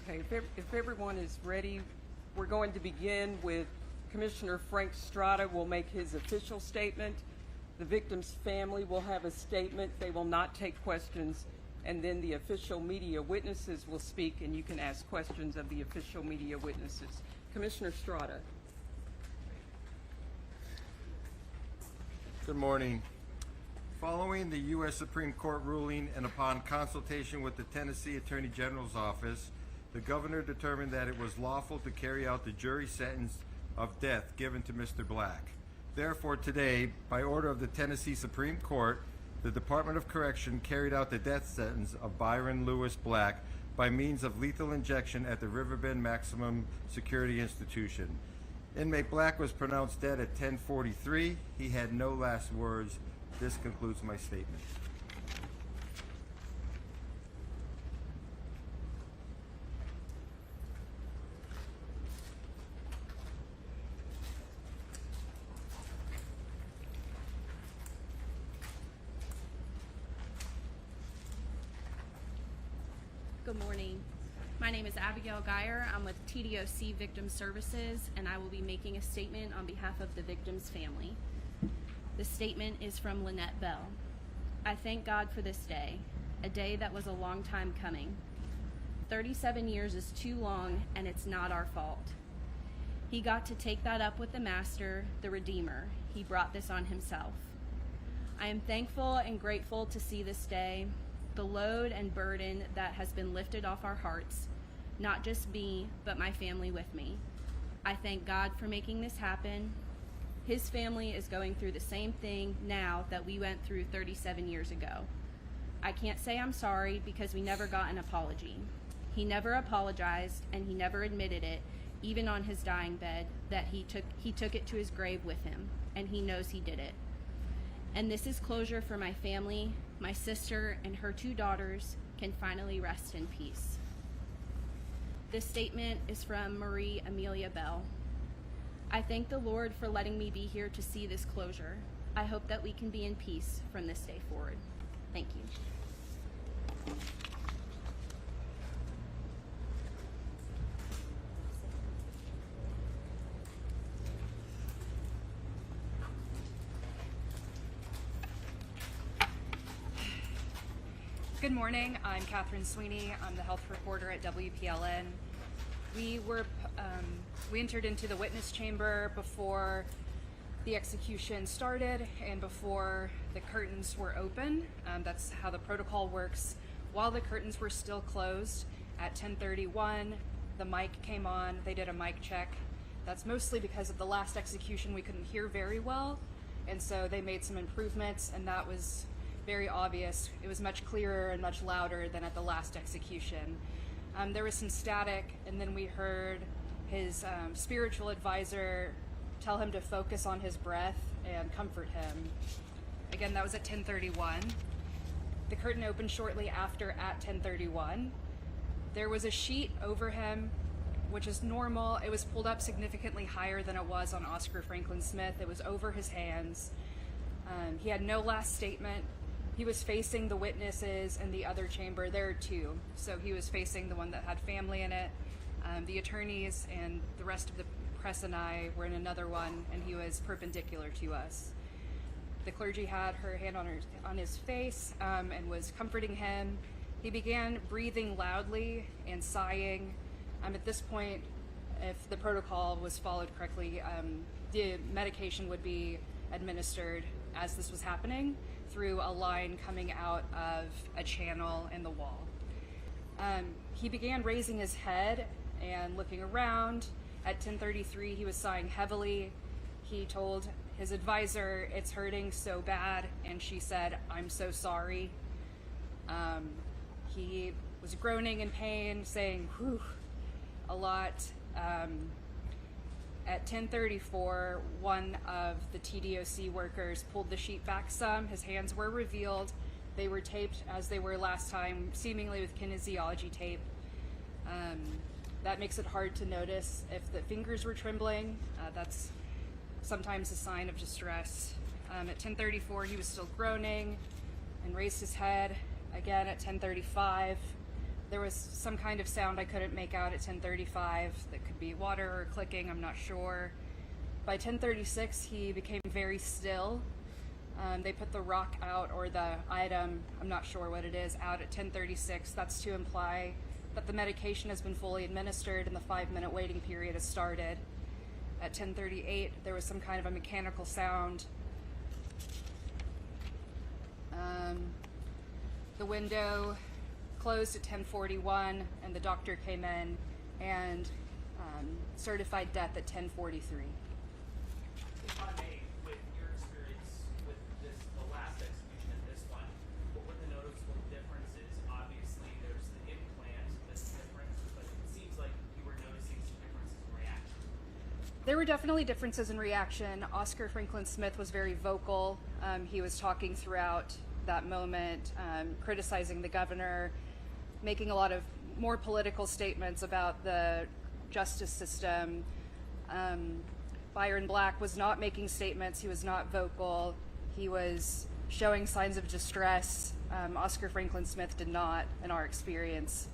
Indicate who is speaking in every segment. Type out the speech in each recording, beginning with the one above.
Speaker 1: Okay, if everyone is ready, we're going to begin with Commissioner Frank Strada will make his official statement. The victim's family will have a statement. They will not take questions, and then the official media witnesses will speak, and you can ask questions of the official media witnesses. Commissioner Strada.
Speaker 2: Good morning. Following the U.S. Supreme Court ruling and upon consultation with the Tennessee Attorney General's office, the governor determined that it was lawful to carry out the jury sentence of death given to Mr. Black. Therefore, today, by order of the Tennessee Supreme Court, the Department of Correction carried out the death sentence of Byron Lewis Black by means of lethal injection at the Riverbend Maximum Security Institution. Inmate Black was pronounced dead at 10:43. He had no last words. This concludes my statement.
Speaker 3: Good morning. My name is Abigail Geyer. I'm with TDOC Victim Services, and I will be making a statement on behalf of the victim's family. The statement is from Lynette Bell. I thank God for this day, a day that was a long time coming. 37 years is too long, and it's not our fault. He got to take that up with the Master, the Redeemer. He brought this on himself. I am thankful and grateful to see this day, the load and burden that has been lifted off our hearts, not just me, but my family with me. I thank God for making this happen. His family is going through the same thing now that we went through 37 years ago. I can't say I'm sorry because we never got an apology. He never apologized, and he never admitted it, even on his dying bed, that he took it to his grave with him, and he knows he did it. And this is closure for my family. My sister and her 2 daughters can finally rest in peace. This statement is from Marie Amelia Bell. I thank the Lord for letting me be here to see this closure. I hope that we can be in peace from this day forward. Thank you.
Speaker 4: Good morning. I'm Catherine Sweeney. I'm the health reporter at WPLN. We entered into the witness chamber before the execution started and before the curtains were open. That's how the protocol works. While the curtains were still closed, at 10:31, the mic came on. They did a mic check. That's mostly because of the last execution we couldn't hear very well, and so they made some improvements, and that was very obvious. It was much clearer and much louder than at the last execution. There was some static, and then we heard his spiritual advisor tell him to focus on his breath and comfort him. Again, that was at 10:31. The curtain opened shortly after at 10:31. There was a sheet over him, which is normal. It was pulled up significantly higher than it was on Oscar Franklin Smith. It was over his hands. He had no last statement. He was facing the witnesses in the other chamber. There are 2. So he was facing the one that had family in it. The attorneys and the rest of the press and I were in another one, and he was perpendicular to us. The clergy had her hand on his face and was comforting him. He began breathing loudly and sighing. At this point, if the protocol was followed correctly, the medication would be administered as this was happening through a line coming out of a channel in the wall. He began raising his head and looking around. At 10:33, he was sighing heavily. He told his advisor, "It's hurting so bad," and she said, "I'm so sorry." He was groaning in pain, saying, "whew," a lot. At 10:34, one of the TDOC workers pulled the sheet back some. His hands were revealed. They were taped as they were last time, seemingly with kinesiology tape. That makes it hard to notice if the fingers were trembling. That's sometimes a sign of distress. At 10:34, he was still groaning and raised his head. Again at 10:35, There was some kind of sound I couldn't make out at 10:35 that could be water or clicking, I'm not sure. By 10:36, he became very still. They put the rock out, or the item, I'm not sure what it is, out at 10:36. That's to imply that the medication has been fully administered and the 5-minute waiting period has started. At 10:38, there was some kind of a mechanical sound. The window closed at 10:41, and the doctor came in and certified death at 10:43.
Speaker 5: If I may, with your experience with this, the last execution and this one, what were the noticeable differences? Obviously, there's the implant that's different, but it seems like you were noticing some differences in reaction.
Speaker 4: There were definitely differences in reaction. Oscar Franklin Smith was very vocal. He was talking throughout that moment, criticizing the governor, making a lot of more political statements about the justice system. Byron Black was not making statements. He was not vocal. He was showing signs of distress. Oscar Franklin Smith did not, in our experience.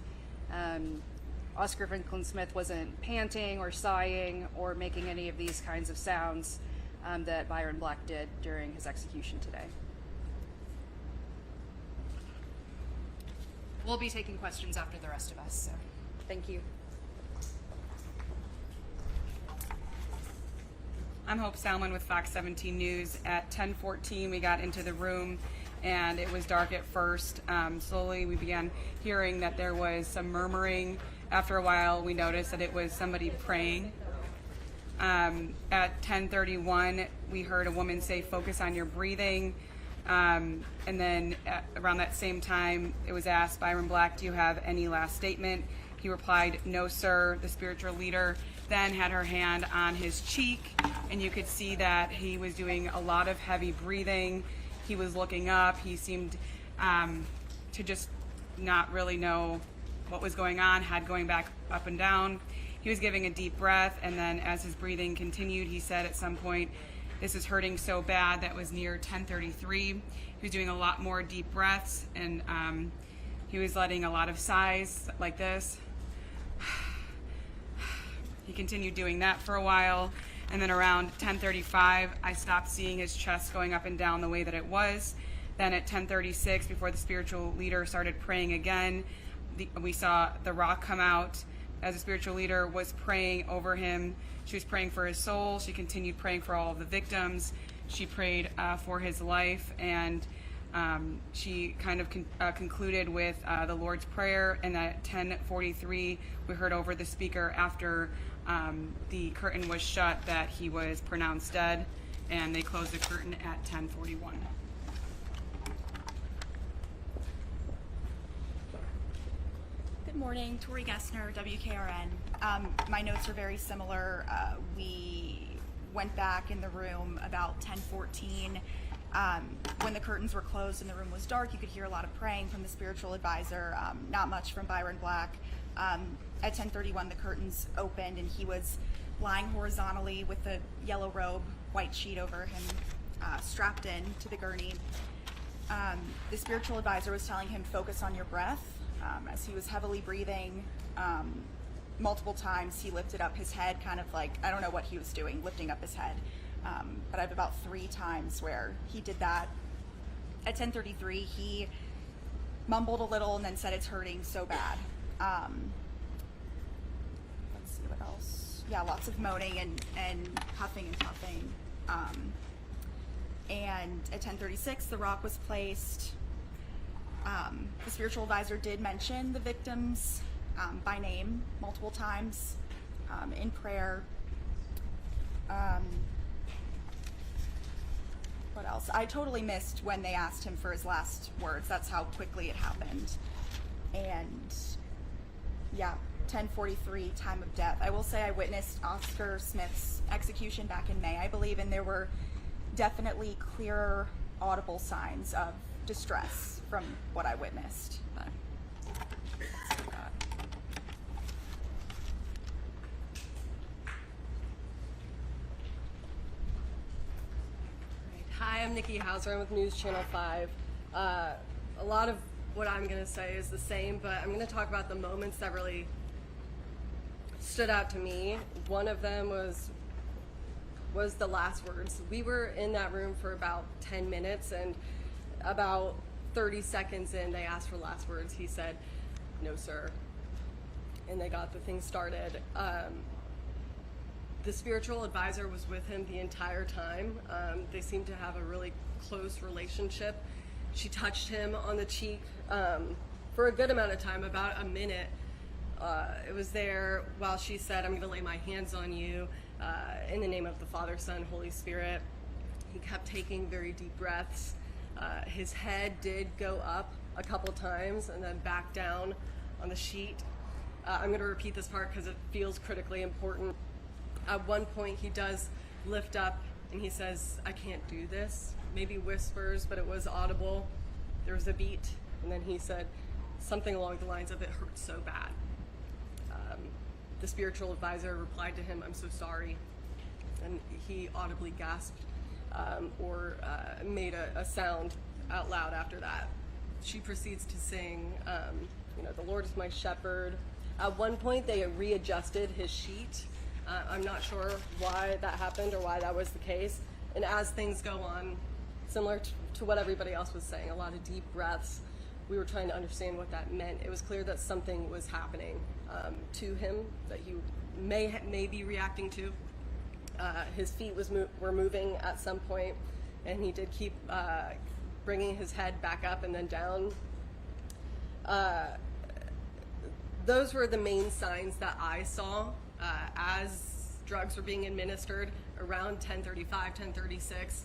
Speaker 4: Oscar Franklin Smith wasn't panting or sighing or making any of these kinds of sounds that Byron Black did during his execution today. We'll be taking questions after the rest of us, so thank you.
Speaker 1: I'm Hope Salmon with Fox 17 News. At 10:14, we got into the room, and it was dark at first. Slowly, we began hearing that there was some murmuring. After a while, we noticed that it was somebody praying. At 10:31, we heard a woman say, "Focus on your breathing." And then around that same time, it was asked, Byron Black, do you have any last statement? He replied, no, sir. The spiritual leader then had her hand on his cheek, and you could see that he was doing a lot of heavy breathing. He was looking up. He seemed to just not really know what was going on, head going back up and down. He was giving a deep breath, and then as his breathing continued, he said at some point, this is hurting so bad. That was near 10:33. He was doing a lot more deep breaths, and he was letting a lot of sighs like this. He continued doing that for a while, and then around 10:35, I stopped seeing his chest going up and down the way that it was. Then at 10:36, before the spiritual leader started praying again, we saw the rock come out. As the spiritual leader was praying over him, she was praying for his soul. She continued praying for all of the victims. She prayed for his life, and she kind of concluded with the Lord's Prayer. And at 10:43, we heard over the speaker after the curtain was shut that he was pronounced dead, and they closed the curtain at 10:41.
Speaker 6: Good morning, Tori Gessner, WKRN. My notes are very similar. We went back in the room about 10:14. When the curtains were closed and the room was dark, you could hear a lot of praying from the spiritual advisor, not much from Byron Black. At 10:31, the curtains opened and he was lying horizontally with a yellow robe, white sheet over him, strapped in to the gurney. The spiritual advisor was telling him, focus on your breath. As he was heavily breathing, multiple times he lifted up his head, kind of like, I don't know what he was doing, lifting up his head. But I have about 3 times where he did that. At 10:33, he mumbled a little and then said it's hurting so bad. Let's see what else. Yeah, lots of moaning and huffing and puffing. And at 10:36, the rock was placed. The spiritual advisor did mention the victims by name multiple times in prayer. What else? I totally missed when they asked him for his last words. That's how quickly it happened. And yeah, 10:43, time of death. I will say I witnessed Oscar Smith's execution back in May, I believe, and there were definitely clearer, audible signs of distress from what I witnessed. But that's what I got.
Speaker 7: Hi, I'm Nikki Hauser. I'm with News Channel 5. A lot of what I'm going to say is the same, but I'm going to talk about the moments that really stood out to me. One of them was the last words. We were in that room for about 10 minutes, and about 30 seconds in, they asked for last words. He said, "No, sir." And they got the thing started. The spiritual advisor was with him the entire time. They seemed to have a really close relationship. She touched him on the cheek for a good amount of time, about a minute. It was there while she said, "I'm going to lay my hands on you in the name of the Father, Son, Holy Spirit." He kept taking very deep breaths. His head did go up a couple times and then back down on the sheet. I'm going to repeat this part because it feels critically important. At one point, he does lift up and he says, "I can't do this." Maybe whispers, but it was audible. There was a beat, and then he said something along the lines of, "It hurts so bad." The spiritual advisor replied to him, "I'm so sorry." And he audibly gasped or made a sound out loud after that. She proceeds to sing, "The Lord is my shepherd." At one point, they readjusted his sheet. I'm not sure why that happened or why that was the case. And as things go on, similar to what everybody else was saying, a lot of deep breaths. We were trying to understand what that meant. It was clear that something was happening to him that he may be reacting to. His feet were moving at some point, and he did keep bringing his head back up and then down. Those were the main signs that I saw as drugs were being administered around 10:35, 10:36.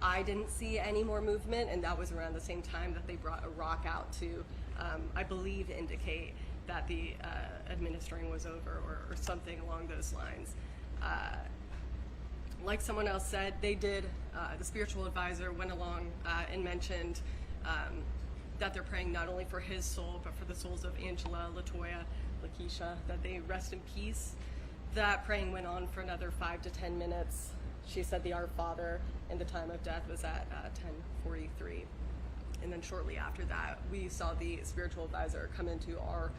Speaker 7: I didn't see any more movement, and that was around the same time that they brought a rock out to, I believe, indicate that the administering was over or something along those lines. Like someone else said, they did, the spiritual advisor went along and mentioned that they're praying not only for his soul, but for the souls of Angela, Latoya, Lakeisha, that they rest in peace. That praying went on for another 5 to 10 minutes. She said the Our Father, and the time of death was at 10:43. And then shortly after that, we saw the spiritual advisor come into our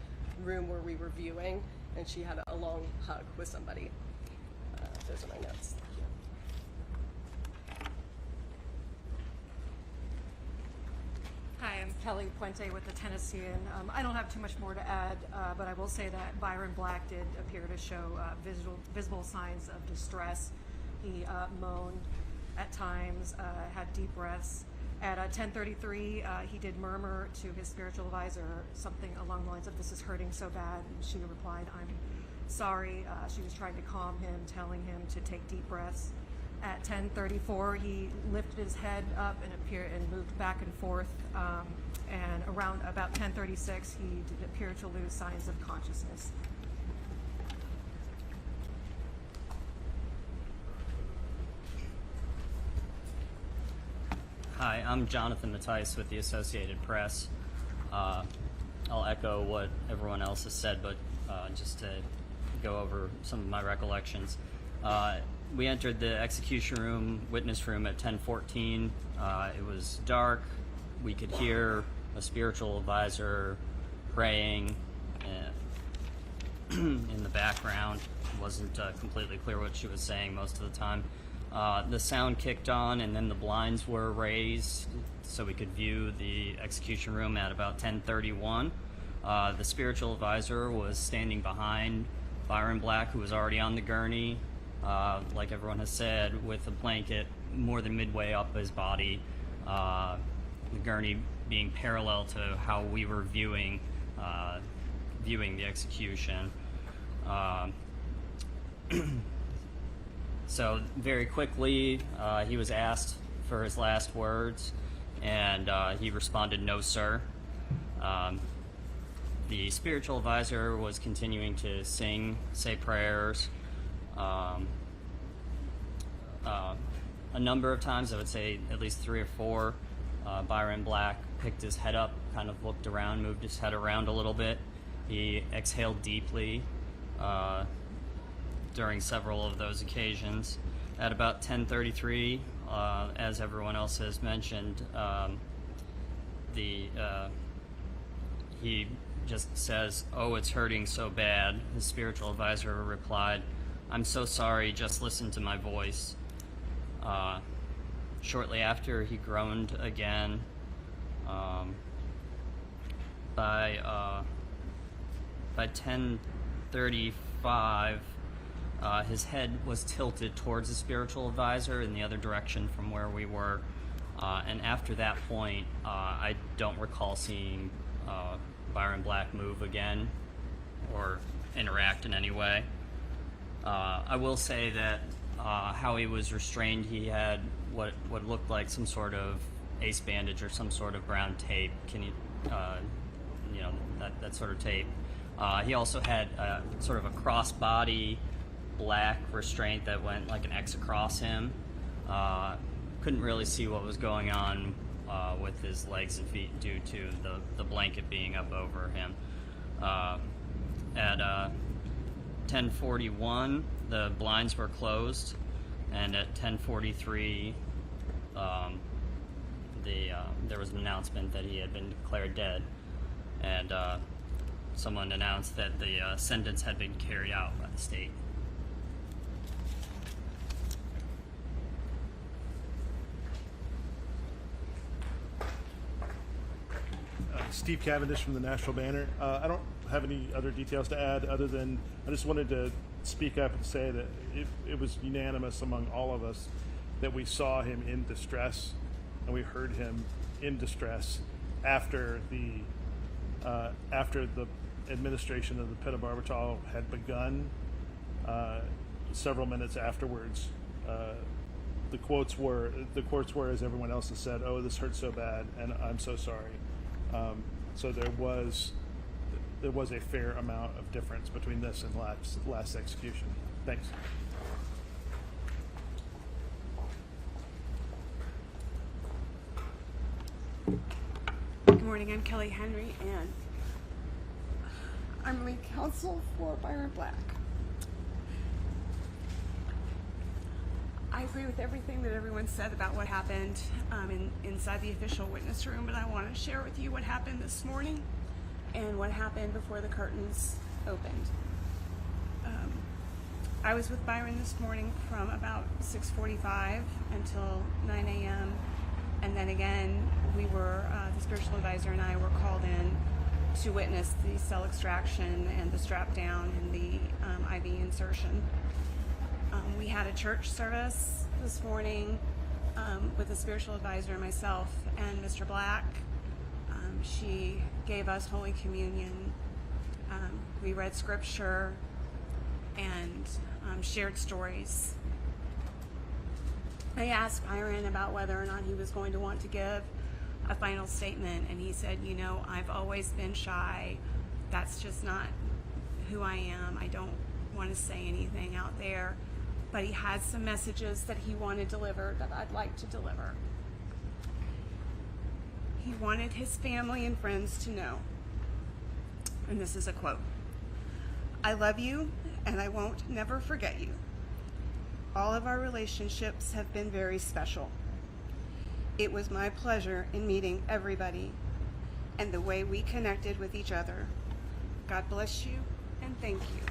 Speaker 7: room where we were viewing, and she had a long hug with somebody. Those are my notes.
Speaker 8: Hi, I'm Kelly Puente with the Tennessean. I don't have too much more to add, but I will say that Byron Black did appear to show visible signs of distress. He moaned at times, had deep breaths. At 10:33, he did murmur to his spiritual advisor something along the lines of, "This is hurting so bad," and she replied, "I'm sorry." She was trying to calm him, telling him to take deep breaths. At 10:34, he lifted his head up and appeared and moved back and forth. And around about 10:36, he did appear to lose signs of consciousness.
Speaker 9: Hi, I'm Jonathan Mattice with the Associated Press. I'll echo what everyone else has said, but just to go over some of my recollections. We entered the execution room, witness room at 10:14. It was dark. We could hear a spiritual advisor praying in the background. It wasn't completely clear what she was saying most of the time. The sound kicked on, and then the blinds were raised so we could view the execution room at about 10:31. The spiritual advisor was standing behind Byron Black, who was already on the gurney, like everyone has said, with a blanket more than midway up his body, the gurney being parallel to how we were viewing the execution. So very quickly, he was asked for his last words, and he responded, "No, sir." The spiritual advisor was continuing to sing, say prayers. A number of times, I would say at least 3 or 4, Byron Black picked his head up, kind of looked around, moved his head around a little bit. He exhaled deeply during several of those occasions. At about 10:33, as everyone else has mentioned, the he just says, "Oh, it's hurting so bad." His spiritual advisor replied, "I'm so sorry, just listen to my voice." Shortly after, he groaned again. By 10:35, his head was tilted towards the spiritual advisor in the other direction from where we were. And after that point, I don't recall seeing Byron Black move again or interact in any way. I will say that how he was restrained, he had what looked like some sort of ace bandage or some sort of brown tape. That sort of tape. He also had sort of a crossbody black restraint that went like an X across him. Couldn't really see what was going on with his legs and feet due to the blanket being up over him. At 10:41, the blinds were closed, and at 10:43, there was an announcement that he had been declared dead, and someone announced that the sentence had been carried out by the state.
Speaker 10: Steve Cavendish from the National Banner. I don't have any other details to add other than I just wanted to speak up and say that it was unanimous among all of us that we saw him in distress and we heard him in distress after the administration of the pentobarbital had begun. Several minutes afterwards, the quotes were, as everyone else has said, "Oh, this hurts so bad, and I'm so sorry." So there was a fair amount of difference between this and last execution. Thanks.
Speaker 11: Good morning, I'm Kelly Henry, and I'm lead counsel for Byron Black. I agree with everything that everyone said about what happened inside the official witness room, but I want to share with you what happened this morning and what happened before the curtains opened. I was with Byron this morning from about 6:45 until 9 a.m. And then again, the spiritual advisor and I were called in to witness the cell extraction and the strap down and the IV insertion. We had a church service this morning with the spiritual advisor and myself and Mr. Black. She gave us Holy Communion. We read scripture and shared stories. I asked Byron about whether or not he was going to want to give a final statement, and he said, I've always been shy. That's just not who I am. I don't want to say anything out there. But he had some messages that he wanted delivered that I'd like to deliver. He wanted his family and friends to know, and this is a quote, "I love you, and I won't never forget you. All of our relationships have been very special. It was my pleasure in meeting everybody and the way we connected with each other. God bless you, and thank you."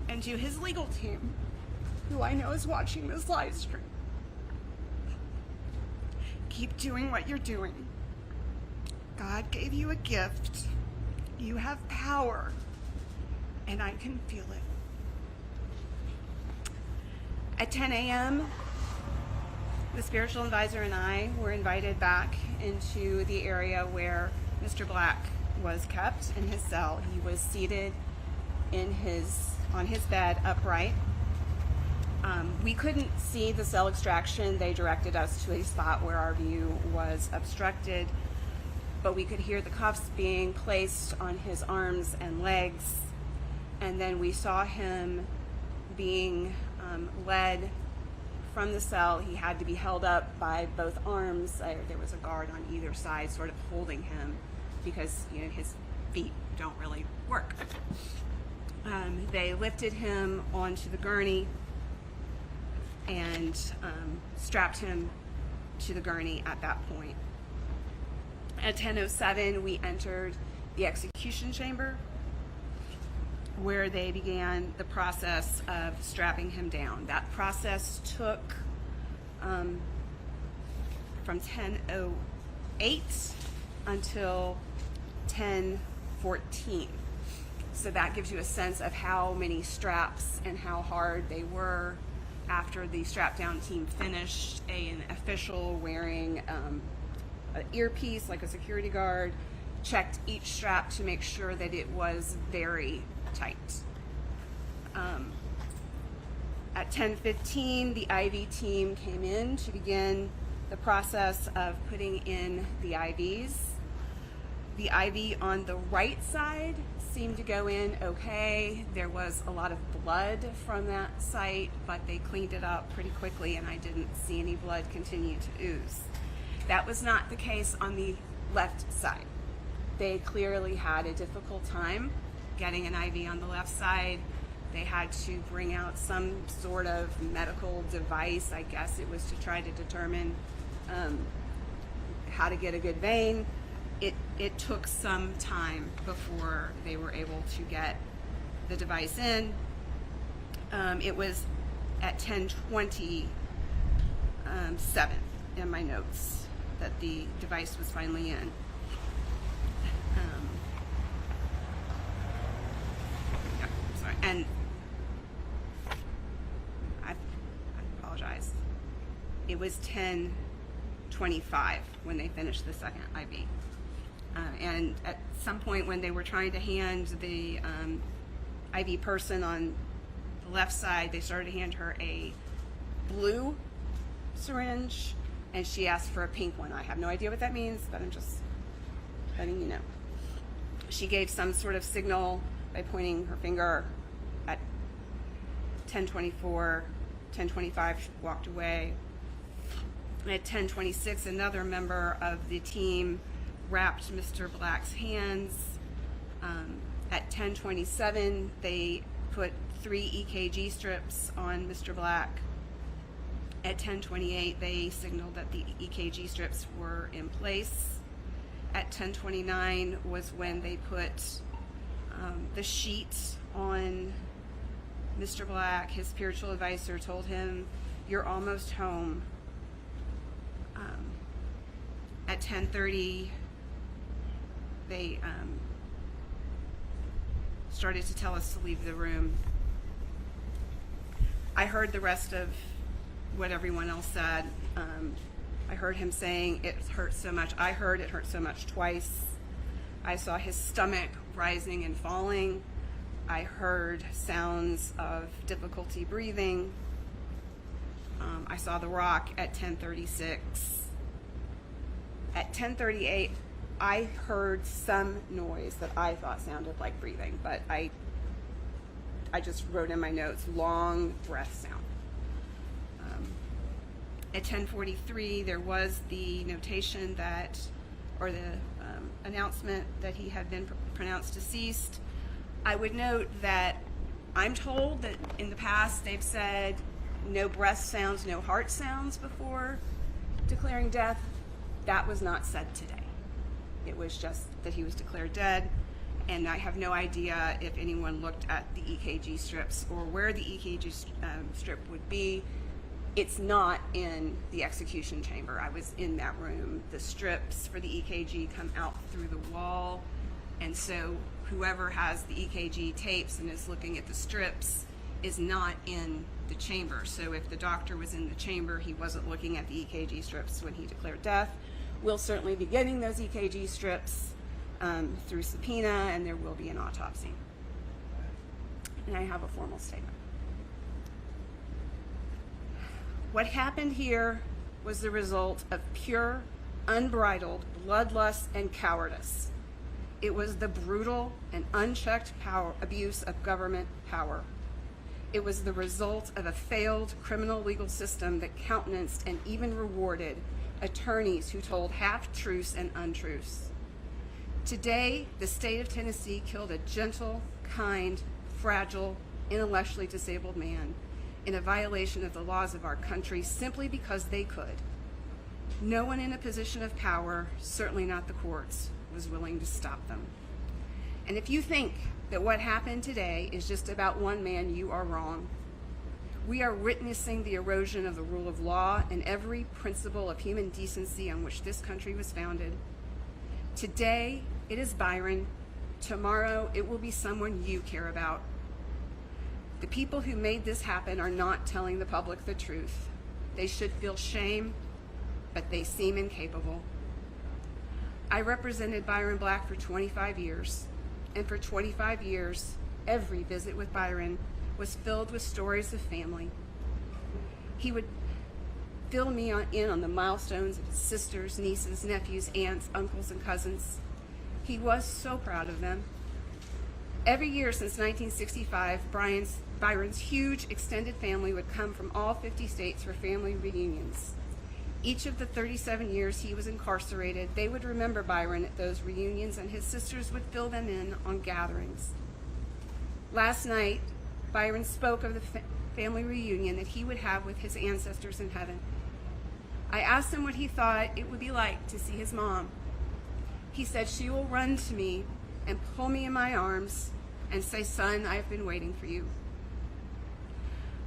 Speaker 11: And to his legal team, who I know is watching this live stream, keep doing what you're doing. God gave you a gift. You have power, and I can feel it. At 10 a.m., the spiritual advisor and I were invited back into the area where Mr. Black was kept in his cell. He was seated on his bed upright. We couldn't see the cell extraction. They directed us to a spot where our view was obstructed, but we could hear the cuffs being placed on his arms and legs, and then we saw him being led from the cell. He had to be held up by both arms. There was a guard on either side sort of holding him because his feet don't really work. They lifted him onto the gurney and strapped him to the gurney at that point. At 10:07, we entered the execution chamber, where they began the process of strapping him down. That process took from 10:08 until 10:14. So that gives you a sense of how many straps and how hard they were. After the strap down team finished, an official wearing an earpiece like a security guard checked each strap to make sure that it was very tight. At 10:15, the IV team came in to begin the process of putting in the IVs. The IV on the right side seemed to go in okay. There was a lot of blood from that site, but they cleaned it up pretty quickly and I didn't see any blood continue to ooze. That was not the case on the left side. They clearly had a difficult time getting an IV on the left side. They had to bring out some sort of medical device. I guess it was to try to determine how to get a good vein. It took some time before they were able to get the device in. It was at 10:27 in my notes that the device was finally in. Sorry, and I apologize. It was 10:25 when they finished the second IV. And at some point when they were trying to hand the IV person on the left side, they started to hand her a blue syringe, and she asked for a pink one. I have no idea what that means, but I'm just letting you know. She gave some sort of signal by pointing her finger at 10:24, 10:25, she walked away. And at 10:26, another member of the team wrapped Mr. Black's hands. At 10:27, they put 3 EKG strips on Mr. Black. At 10:28, they signaled that the EKG strips were in place. At 10:29 was when they put the sheet on Mr. Black. His spiritual advisor told him, "You're almost home." At 10:30, they started to tell us to leave the room. I heard the rest of what everyone else said. I heard him saying it hurt so much. I heard it hurt so much twice. I saw his stomach rising and falling. I heard sounds of difficulty breathing. I saw the rock at 10:36. At 10:38, I heard some noise that I thought sounded like breathing, but I just wrote in my notes, long breath sound. At 10:43, there was the notation that, or the announcement that he had been pronounced deceased. I would note that I'm told that in the past they've said no breath sounds, no heart sounds before declaring death. That was not said today. It was just that he was declared dead, and I have no idea if anyone looked at the EKG strips or where the EKG strip would be. It's not in the execution chamber. I was in that room. The strips for the EKG come out through the wall, and so whoever has the EKG tapes and is looking at the strips is not in the chamber. So if the doctor was in the chamber, he wasn't looking at the EKG strips when he declared death. We'll certainly be getting those EKG strips through subpoena, and there will be an autopsy. And I have a formal statement. What happened here was the result of pure, unbridled bloodlust and cowardice. It was the brutal and unchecked abuse of government power. It was the result of a failed criminal legal system that countenanced and even rewarded attorneys who told half-truths and untruths. Today, the state of Tennessee killed a gentle, kind, fragile, intellectually disabled man in a violation of the laws of our country simply because they could. No one in a position of power, certainly not the courts, was willing to stop them. And if you think that what happened today is just about one man, you are wrong. We are witnessing the erosion of the rule of law and every principle of human decency on which this country was founded. Today, it is Byron. Tomorrow, it will be someone you care about. The people who made this happen are not telling the public the truth. They should feel shame, but they seem incapable. I represented Byron Black for 25 years, and for 25 years, every visit with Byron was filled with stories of family. He would fill me in on the milestones of his sisters, nieces, nephews, aunts, uncles, and cousins. He was so proud of them. Every year since 1965, Byron's huge extended family would come from all 50 states for family reunions. Each of the 37 years he was incarcerated, they would remember Byron at those reunions, and his sisters would fill them in on gatherings. Last night, Byron spoke of the family reunion that he would have with his ancestors in heaven. I asked him what he thought it would be like to see his mom. He said she will run to me and pull me in my arms and say, "Son, I've been waiting for you."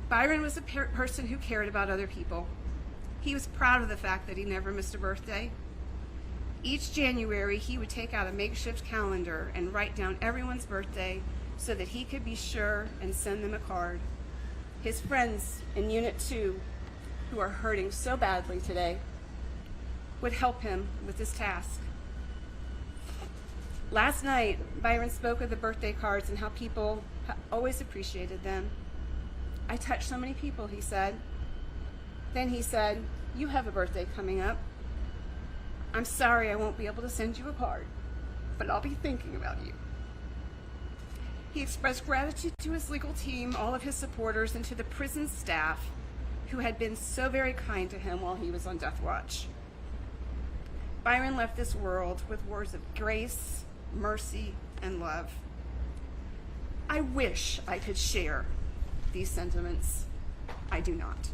Speaker 11: Byron was a person who cared about other people. He was proud of the fact that he never missed a birthday. Each January, he would take out a makeshift calendar and write down everyone's birthday so that he could be sure and send them a card. His friends in Unit 2, who are hurting so badly today, would help him with his task. Last night, Byron spoke of the birthday cards and how people always appreciated them. "I touched so many people," he said. Then he said, "You have a birthday coming up. I'm sorry I won't be able to send you a card, but I'll be thinking about you." He expressed gratitude to his legal team, all of his supporters, and to the prison staff who had been so very kind to him while he was on death watch. Byron left this world with words of grace, mercy, and love. I wish I could share these sentiments. I do not.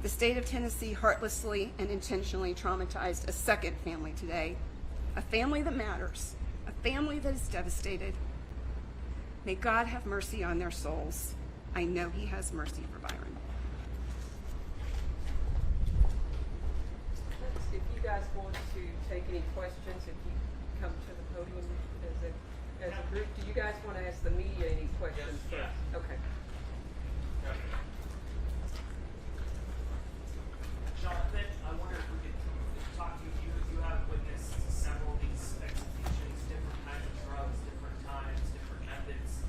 Speaker 11: The state of Tennessee heartlessly and intentionally traumatized a second family today, a family that matters, a family that is devastated. May God have mercy on their souls. I know he has mercy for Byron.
Speaker 1: If you guys want to take any questions, if you come to the podium as a group, do you guys want to ask the media any questions first? Okay.
Speaker 5: Jonathan, I wonder if we could talk to you. You have witnessed several of these executions, different kinds of drugs, different times, different methods.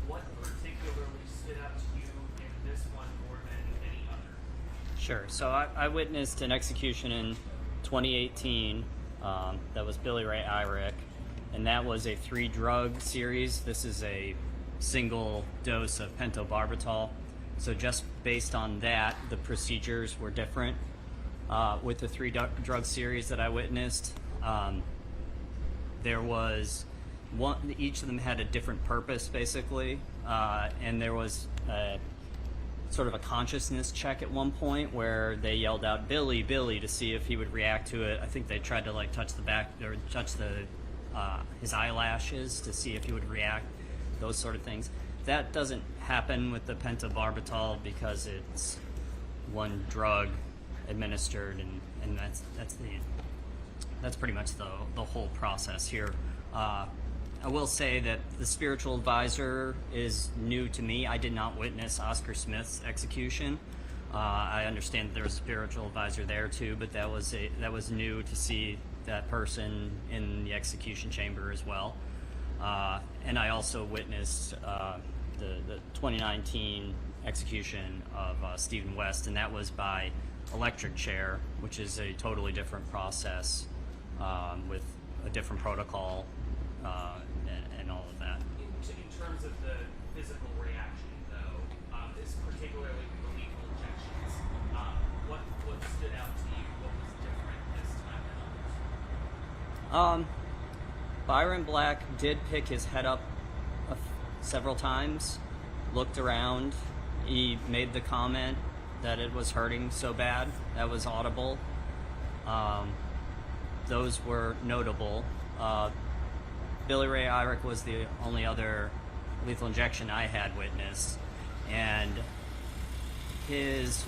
Speaker 5: What particularly stood out to you in this one more than any other?
Speaker 9: Sure. So I witnessed an execution in 2018 that was Billy Ray Irick, and that was a 3-drug series. This is a single dose of pentobarbital. So just based on that, the procedures were different. With the 3-drug series that I witnessed, there was one, each of them had a different purpose basically, and there was sort of a consciousness check at one point where they yelled out "Billy, Billy" to see if he would react to it. I think they tried to like touch the back or touch his eyelashes to see if he would react, those sort of things. That doesn't happen with the pentobarbital because it's one drug administered, and that's pretty much the whole process here. I will say that the spiritual advisor is new to me. I did not witness Oscar Smith's execution. I understand that there was a spiritual advisor there too, but that was new to see that person in the execution chamber as well. And I also witnessed the 2019 execution of Stephen West, and that was by electric chair, which is a totally different process with a different protocol and all of that.
Speaker 5: In terms of the physical reaction, though, is particularly the lethal injections. What stood out to you? What was different this time than others?
Speaker 9: Byron Black did pick his head up several times, looked around. He made the comment that it was hurting so bad that was audible. Those were notable. Billy Ray Irick was the only other lethal injection I had witnessed, and his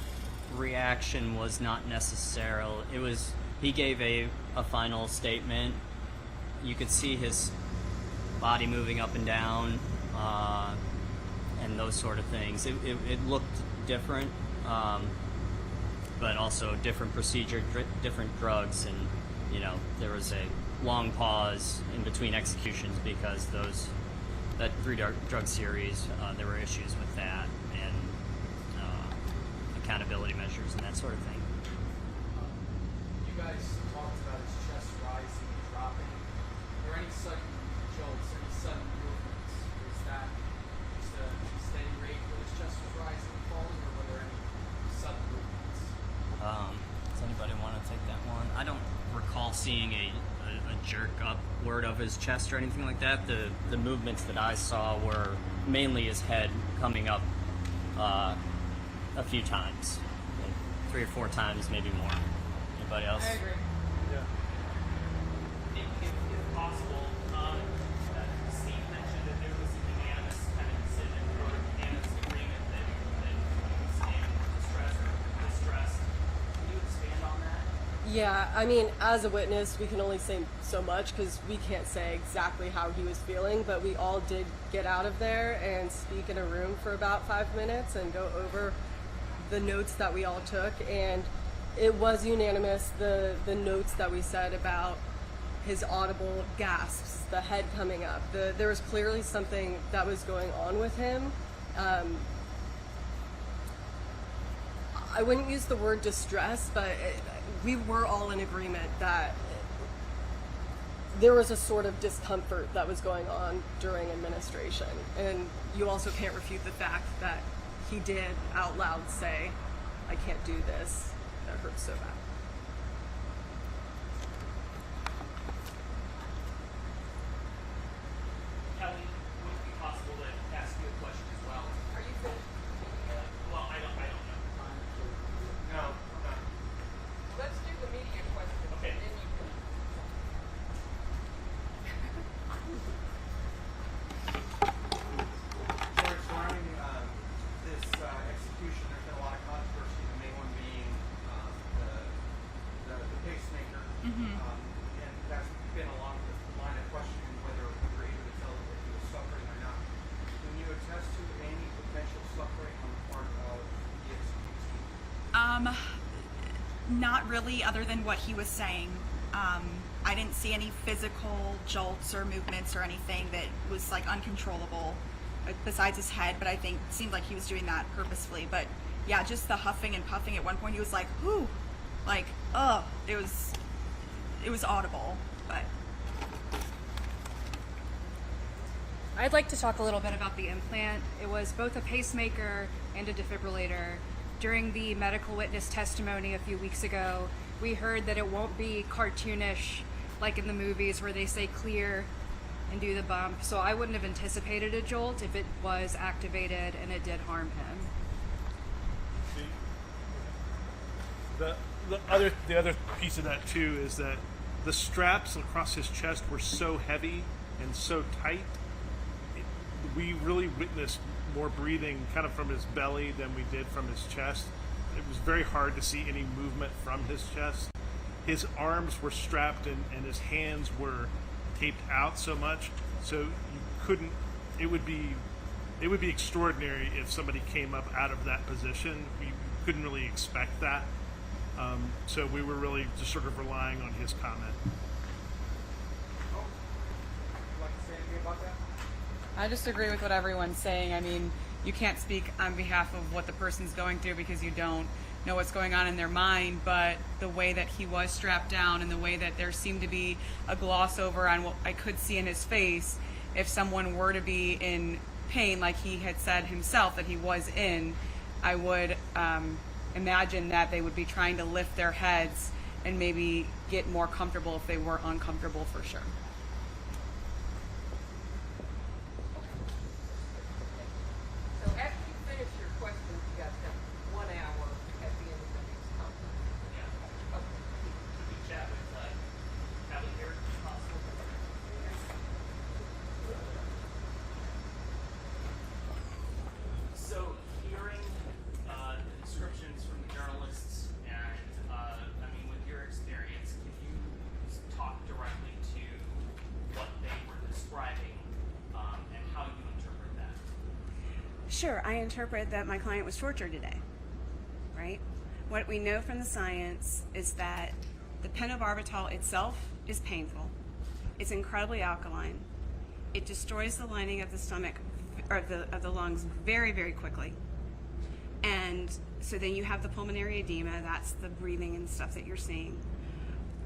Speaker 9: reaction was not necessarily. He gave a final statement. You could see his body moving up and down, and those sort of things. It looked different, but also different procedure, different drugs, and there was a long pause in between executions because that 3-drug series, there were issues with that, and accountability measures and that sort of thing.
Speaker 5: You guys talked about his chest rising and dropping. Were there any sudden jolts, any sudden movements? Was that just a steady rate where his chest was rising and falling, or were there any sudden movements?
Speaker 9: Does anybody want to take that one? I don't recall seeing a jerk upward of his chest or anything like that. The movements that I saw were mainly his head coming up a few times, 3 or 4 times, maybe more. Anybody else?
Speaker 5: I agree.
Speaker 10: Yeah.
Speaker 5: If possible, Steve mentioned that there was a unanimous kind of decision or unanimous agreement that he was in distress. Can you expand on that?
Speaker 7: Yeah, I mean, as a witness, we can only say so much because we can't say exactly how he was feeling, but we all did get out of there and speak in a room for about 5 minutes and go over the notes that we all took, and it was unanimous, the notes that we said about his audible gasps, the head coming up. There was clearly something that was going on with him. I wouldn't use the word distress, but we were all in agreement that there was a sort of discomfort that was going on during administration. And you also can't refute the fact that he did out loud say, "I can't do this, that hurts so bad."
Speaker 5: Kelly, would it be possible to ask you a question as well? Are you finished? Well, I don't know. No, I'm not.
Speaker 1: Let's do the media questions.
Speaker 5: Okay.
Speaker 1: And then you can.
Speaker 12: George, surrounding this execution, there's been a lot of controversy, the main one being the pacemaker. And that's been along the line of questioning whether we were able to tell if he was suffering or not. Can you attest to any potential suffering on the part of the execution?
Speaker 6: Not really, other than what he was saying. I didn't see any physical jolts or movements or anything that was like uncontrollable besides his head, but I think it seemed like he was doing that purposefully. But yeah, just the huffing and puffing. At one point he was like, whoo, like, it was audible, but.
Speaker 4: I'd like to talk a little bit about the implant. It was both a pacemaker and a defibrillator. During the medical witness testimony a few weeks ago, we heard that it won't be cartoonish like in the movies where they say clear and do the bump. So I wouldn't have anticipated a jolt if it was activated and it did harm him.
Speaker 10: The other piece of that too is that the straps across his chest were so heavy and so tight. We really witnessed more breathing kind of from his belly than we did from his chest. It was very hard to see any movement from his chest. His arms were strapped and his hands were taped out so much, so you couldn't. It would be extraordinary if somebody came up out of that position. We couldn't really expect that, so we were really just sort of relying on his comment.
Speaker 12: Would you like to say anything about that?
Speaker 13: I just agree with what everyone's saying. I mean, you can't speak on behalf of what the person's going through because you don't know what's going on in their mind, but the way that he was strapped down and the way that there seemed to be a gloss over on what I could see in his face, if someone were to be in pain, like he had said himself that he was in, I would imagine that they would be trying to lift their heads and maybe get more comfortable if they were uncomfortable, for sure.
Speaker 1: So after you finish your questions, you guys have 1 hour
Speaker 11: Sure, I interpret that my client was tortured today, right? What we know from the science is that the pentobarbital itself is painful. It's incredibly alkaline. It destroys the lining of the stomach, or of the lungs very, very quickly. And so then you have the pulmonary edema, that's the breathing and stuff that you're seeing.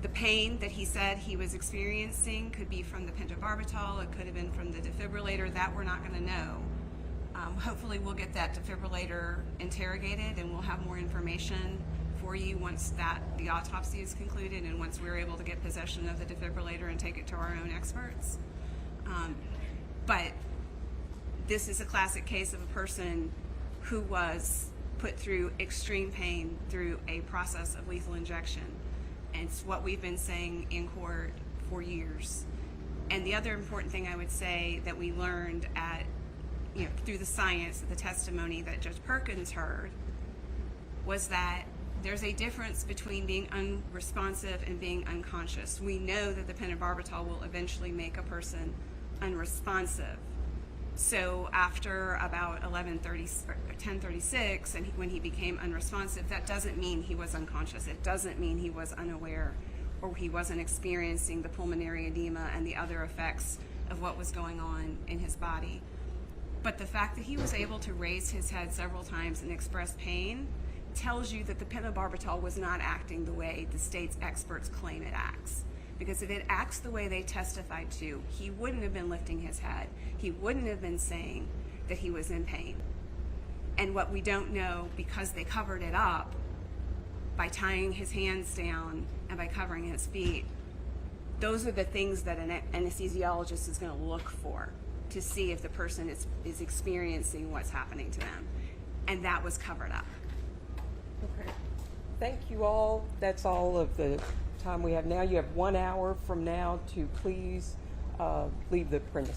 Speaker 11: The pain that he said he was experiencing could be from the pentobarbital, it could have been from the defibrillator, that we're not going to know. Hopefully we'll get that defibrillator interrogated and we'll have more information for you once the autopsy is concluded and once we're able to get possession of the defibrillator and take it to our own experts. But this is a classic case of a person who was put through extreme pain through a process of lethal injection. And it's what we've been saying in court for years. And the other important thing I would say that we learned through the science, the testimony that Judge Perkins heard, was that there's a difference between being unresponsive and being unconscious. We know that the pentobarbital will eventually make a person unresponsive. So after about 10:36, and when he became unresponsive, that doesn't mean he was unconscious. It doesn't mean he was unaware or he wasn't experiencing the pulmonary edema and the other effects of what was going on in his body. But the fact that he was able to raise his head several times and express pain tells you that the pentobarbital was not acting the way the state's experts claim it acts. Because if it acts the way they testified to, he wouldn't have been lifting his head. He wouldn't have been saying that he was in pain. And what we don't know, because they covered it up by tying his hands down and by covering his feet, those are the things that an anesthesiologist is going to look for to see if the person is experiencing what's happening to them. And that was covered up.
Speaker 1: Okay. Thank you all. That's all of the time we have now. You have 1 hour from now to please leave the premises.